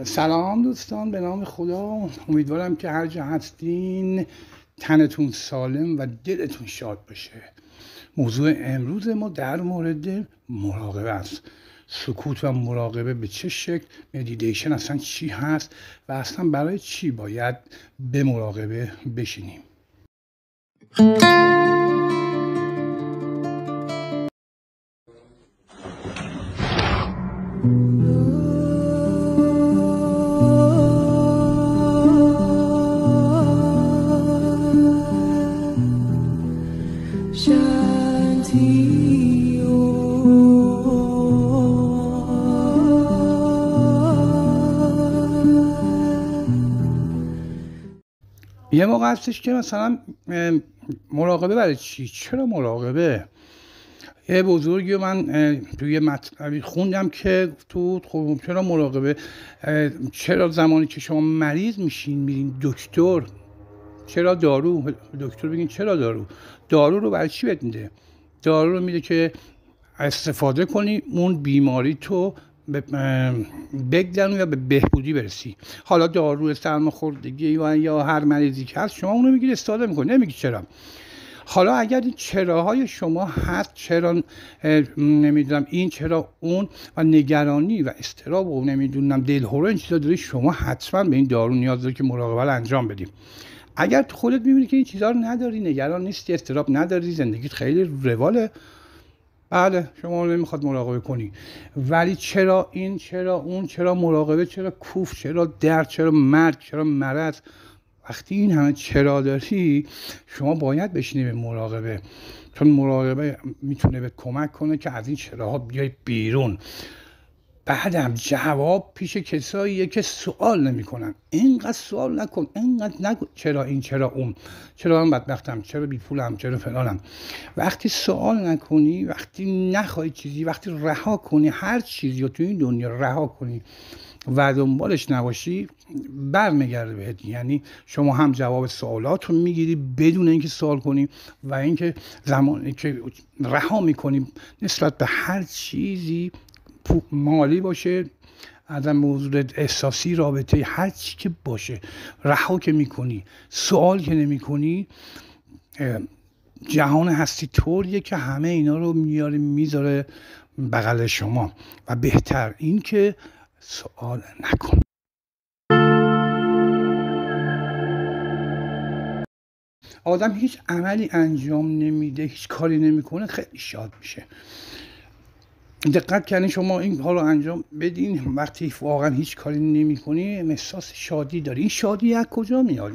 سلام دوستان، به نام خدا. امیدوارم که هر جا هستین تنتون سالم و دلتون شاد باشه. موضوع امروز ما در مورد مراقبه است. سکوت و مراقبه به چه شکل، مدیتیشن اصلا چی هست و اصلا برای چی باید به مراقبه بشینیم. یه موقع هستش که مثلا مراقبه برای چی؟ چرا مراقبه؟ یه بزرگی من توی مطلبی خوندم که خب چرا مراقبه؟ چرا زمانی که شما مریض میشین میرین دکتر، چرا دارو؟ دکتر بگین چرا دارو رو برای چی بهت میده؟ دارو رو میده که استفاده کنی اون بیماری تو بگذرونی و به بهبودی برسی. حالا دارو سرماخوردگی یا هر مریضی که هست شما اونو میگید استفاده میکنی، نمیگی چرا. حالا اگر این چراهای شما هست، چرا نمیدونم این چرا اون و نگرانی و اضطراب و نمیدونم دلهره این چیزا داری، شما حتما به این دارو نیاز داری که مراقبه رو انجام بدیم. اگر تو خودت میبینی که این چیزا رو نداری، نگران نیستی، اضطراب نداری، زندگیت خیلی رواله، بله شما نمیخواد مراقبه کنی. ولی چرا این، چرا اون، چرا مراقبه، چرا کوف، چرا درد، چرا مرگ، چرا مرض؟ وقتی این همه چرا داری شما باید بشینی به مراقبه، چون مراقبه میتونه به کمک کنه که از این چراها بیای بیرون. بعدم جواب پیش کساییه که سوال نمیکنن. اینقدر سوال نکن، اینقدر نگو چرا این، چرا اون، چرا من بدبختم، چرا بی پولم، چرا فلانم. وقتی سوال نکنی، وقتی نخوای چیزی، وقتی رها کنی هر چیزی رو تو این دنیا رها کنی و دنبالش نباشی، برمیگرده بهت. یعنی شما هم جواب سوالات رو میگیری بدون اینکه سوال کنی، و اینکه زمانی که رها میکنی نسبت به هر چیزی، مالی باشه، عدم موضوع احساسی، رابطه، هر چی که باشه، رها که میکنی، سوال که نمیکنی، جهان هستی طوریه که همه اینا رو میذاره بغل شما. و بهتر این که سوال نکن. آدم هیچ عملی انجام نمیده، هیچ کاری نمیکنه، خیلی شاد میشه. دقت کردین شما این کار رو انجام بدین، وقتی واقعا هیچ کاری نمی‌کنی احساس شادی داری. این شادی از کجا میاد؟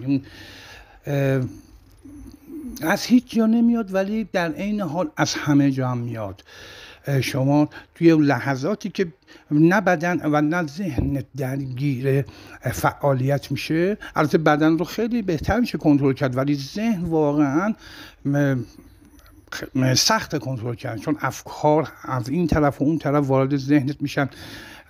از هیچ جا نمیاد، ولی در عین حال از همه جا هم میاد. شما توی لحظاتی که نه بدن و نه ذهن درگیر فعالیت میشه، البته بدن رو خیلی بهتر میشه کنترل کرد، ولی ذهن واقعا سخت کنترل کردن، چون افکار از این طرف و اون طرف وارد ذهنت میشن،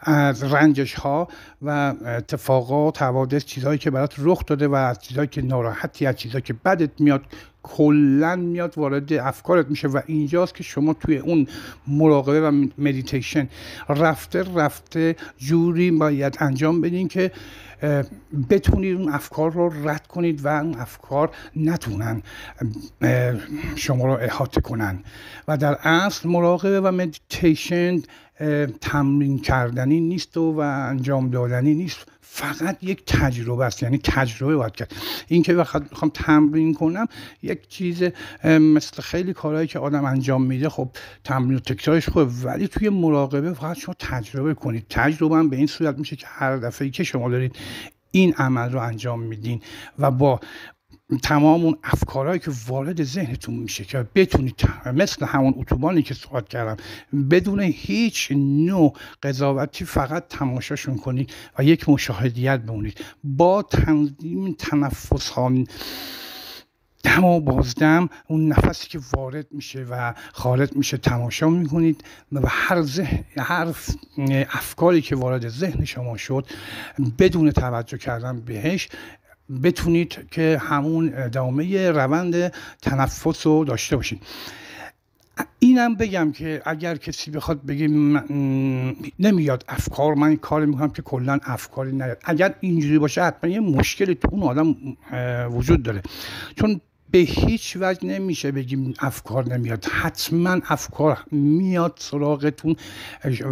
از رنجش ها و اتفاقات، حوادث، چیزهایی که برات رخ داده و از چیزهایی که ناراحتی، از چیزهایی که بدت میاد، کلن میاد وارد افکارت میشه. و اینجاست که شما توی اون مراقبه و مدیتیشن رفته جوری باید انجام بدین که بتونید اون افکار رو رد کنید و اون افکار نتونن شما رو احاطه کنن. و در اصل مراقبه و مدیتیشن تمرین کردنی نیست و انجام دادنی نیست، فقط یک تجربه است. یعنی تجربه باید کرد. این که بخوام تمرین کنم یک چیز مثل خیلی کارهایی که آدم انجام میده، خب تمرین و تکرارش خوبه، ولی توی مراقبه فقط شما تجربه کنید. تجربه هم به این صورت میشه که هر دفعه‌ای که شما دارید این عمل رو انجام میدین و با تمام اون افکارهایی که وارد ذهنتون میشه که بتونید مثل همون اتوبانی که صحبت کردم بدون هیچ نوع قضاوتی فقط تماشاشون کنید و یک مشاهدیت بمونید. با تنظیم تنفس ها، دم و بازدم، اون نفسی که وارد میشه و خارج میشه تماشا میکنید و هر افکاری که وارد ذهن شما شد بدون توجه کردن بهش بتونید که همون ادامه روند تنفس رو داشته باشید. اینم بگم که اگر کسی بخواد بگه نمیاد افکار، من این کار میکنم که کلا افکاری نیاد، اگر اینجوری باشه حتما یه مشکلی تو اون آدم وجود داره، چون به هیچ وجه نمیشه بگیم افکار نمیاد، حتما افکار میاد سراغتون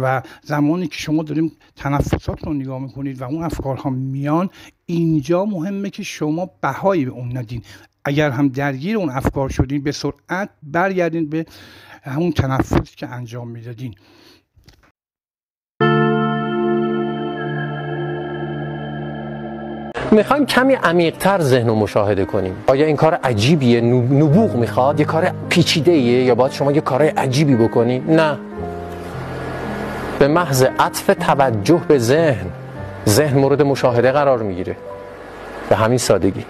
و زمانی که شما داریم تنفسات رو نگاه میکنید و اون افکارها میان، اینجا مهمه که شما بهایی به اون ندین. اگر هم درگیر اون افکار شدین به سرعت برگردین به همون تنفسی که انجام میدادین. میخوایم کمی عمیق‌تر ذهن رو مشاهده کنیم. آیا این کار عجیبیه؟ نبوغ میخواد؟ یه کار پیچیده‌ایه یا باید شما یه کارای عجیبی بکنی؟ نه، به محض عطف توجه به ذهن مورد مشاهده قرار میگیره، به همین سادگی.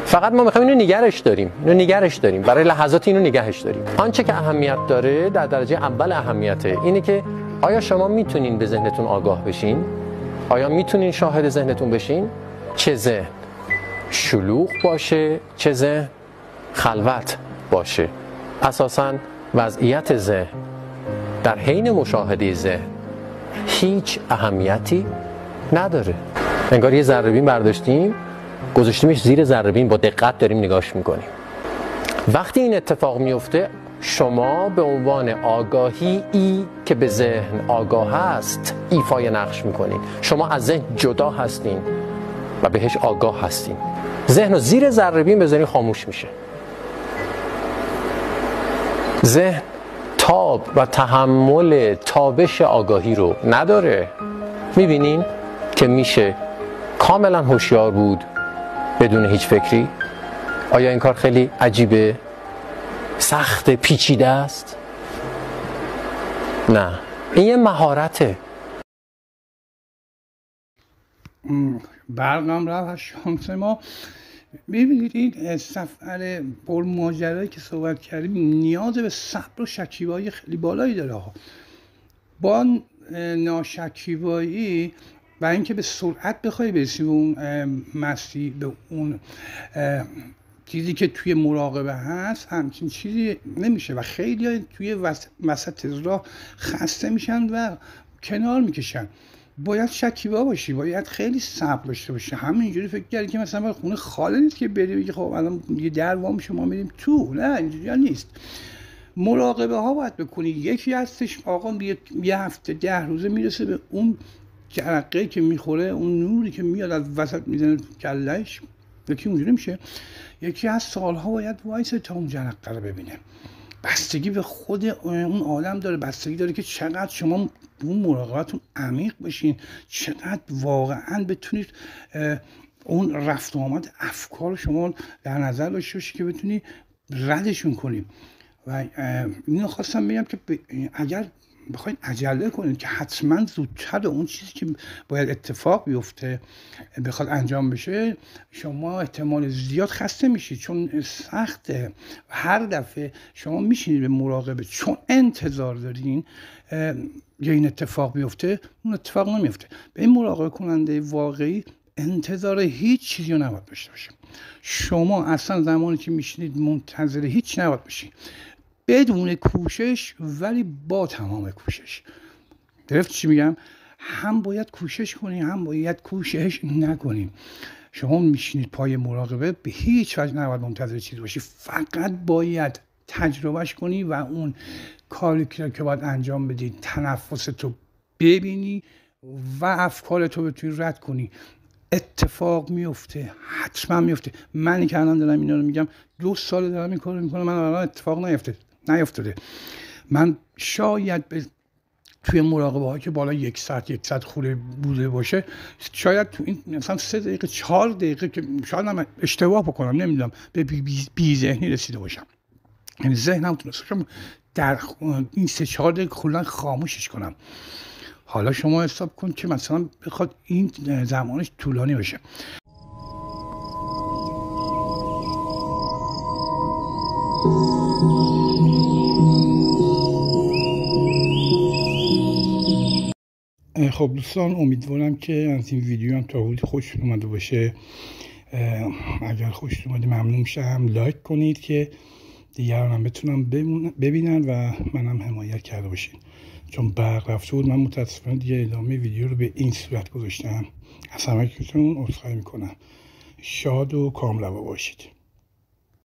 فقط ما میخوایم اینو نگرش داریم، برای لحظات اینو نگهش داریم. آنچه که اهمیت داره در درجه اول اهمیته اینه که آیا شما میتونین به ذهنتون آگاه بشین؟ آیا میتونین شاهد ذهنتون بشین؟ چه ذهن شلوغ باشه، چه ذهن خلوت باشه. اساساً وضعیت ذهن در حین مشاهده ذهن هیچ اهمیتی نداره. انگار یه ذره‌بین برداشتیم گذاشتیمش زیر ذره‌بین، با دقت داریم نگاش میکنیم. وقتی این اتفاق میفته شما به عنوان آگاهی ای که به ذهن آگاه هست ایفای نقش میکنین. شما از ذهن جدا هستین و بهش آگاه هستین. ذهن رو زیر ذره‌بین بذارین خاموش میشه. ذهن تاب و تحمل تابش آگاهی رو نداره. میبینین که میشه کاملا هوشیار بود بدون هیچ فکری. آیا این کار خیلی عجیبه؟ سخت، پیچیده است؟ نه، این یه مهارته. برقم رفت شانس ما. ببینید این سفر پرماجرایی که صحبت کردیم نیاز به صبر و شکیبایی خیلی بالایی داره. با ناشکیبایی برای اینکه به سرعت بخوای برسی به اون مسیر، به اون چیزی که توی مراقبه هست، همچین چیزی نمیشه و خیلی ها توی وسط راه خسته میشن و کنار میکشن. باید شکیبا باشی، باید خیلی صبر داشته باشی. همینجوری فکر کردی که مثلا خونه خاله نیست که بری بگی خب الان یه در وام شما میریم تو. نه، اینجوری نیست. مراقبه ها باید بکنی. یکی هستش آقا یه هفته 10 روزه میرسه به اون جرقه که میخوره، اون نوری که میاد از وسط میزنه تو کلش. یکی اونجوری میشه. یکی از سالها باید وایسه تا اون جرقه رو ببینه. بستگی به خود اون آدم داره، بستگی داره که چقدر شما اون مراقبتون عمیق بشین، چقدر واقعا بتونید اون رفت و آمد افکار شما در نظر داشته باشی که بتونی ردشون کنیم. و اینو خواستم بگم که اگر بخواید عجله کنید که حتما زودتر اون چیزی که باید اتفاق بیفته بخواد انجام بشه، شما احتمال زیاد خسته میشید، چون سخته. هر دفعه شما میشینید به مراقبه چون انتظار دارین یا این اتفاق بیفته، اون اتفاق نمیفته. به این مراقبه کننده واقعی انتظار هیچ چیزی رو نباید داشته باشه. شما اصلا زمانی که میشینید منتظر هیچ نباید باشید، بدون کوشش ولی با تمام کوشش. درست چی میگم؟ هم باید کوشش کنیم هم باید کوشش نکنیم. شما میشینید پای مراقبه به هیچ وجه نباید منتظر چیزی باشی، فقط باید تجربهش کنی و اون کاری که باید انجام بدی تنفستو ببینی و افکارتو بتونی رد کنی. اتفاق میفته، حتما میفته. من که الان دارم اینا رو میگم 2 سال دارم این کارو میکنم، من الان اتفاق نیفتاده. من شاید توی مراقبه ها که بالا 1 ساعت خوره بوده باشه، شاید تو این مثلا 3 دقیقه 4 دقیقه که شاید من اشتباه بکنم، نمیدونم، به بی ذهنی رسیده باشم. یعنی ذهنم تونستم در این 3-4 دقیقه کلا خاموشش کنم. حالا شما حساب کن که مثلا بخواد این زمانش طولانی بشه. خب دوستان، امیدوارم که از این ویدیو هم تا حدودی خوشتون اومده باشه. اگر خوشتون اومده ممنون میشم لایک کنید که دیگرانم بتونم ببینن و منم حمایت کرده باشین. چون برق رفته بود، من متاسفانه دیگه ادامه ویدیو رو به این صورت گذاشتم. از همه کتون عذرخواهی میکنم. شاد و کام‌روا باشید.